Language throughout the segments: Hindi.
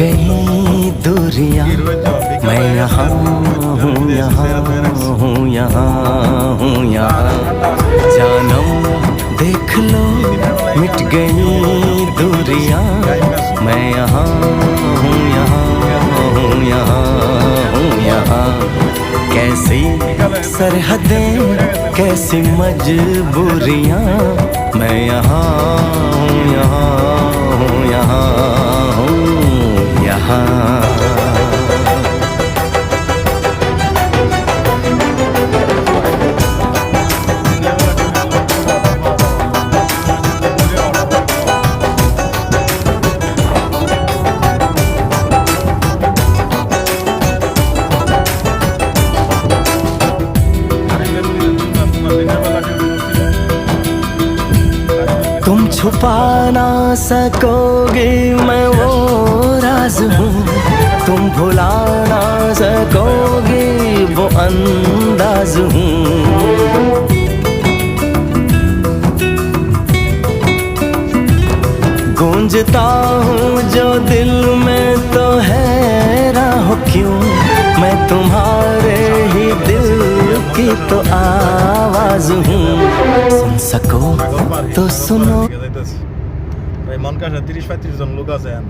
गई दूरियां, मैं यहाँ हूँ, यहाँ हूँ, यहाँ हूँ, यहाँ। जानम देख लो मिट गई दूरियां, मैं यहाँ हूँ, यहाँ हूँ, यहाँ हूँ, यहाँ। कैसी सरहदें, कैसी मजबूरियां, मैं यहाँ हूँ, यहाँ हूँ, यहाँ हूँ, यहाँ। तुम छुपा ना सकोगे मैं वो राज हूँ, तुम भुला ना सकोगे वो अंदाज हूँ। गूंजता हूँ जो दिल में तो हैरान हो क्यों, मैं तुम्हारे ही दिल की तो आवाज हूँ। सुन सको तो सुनो। মন কাছে 30-35 জন লোক আছে আর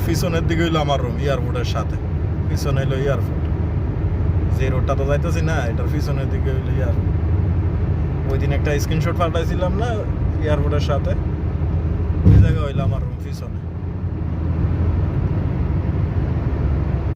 পিছনের দিকে হইলো আমার রুম এয়ারপোর্টের সাথে, পিছনে হইলো এয়ারপোর্ট। যে রোডটা তো যাইতেছি না, এটার পিছনের দিকে হইলো এয়ারপোর্ট। ওই দিন একটা স্ক্রিনশট পাঠাইছিলাম না এয়ারপোর্টের সাথে, ওই জায়গা হইলো আমার রুম পিছনে।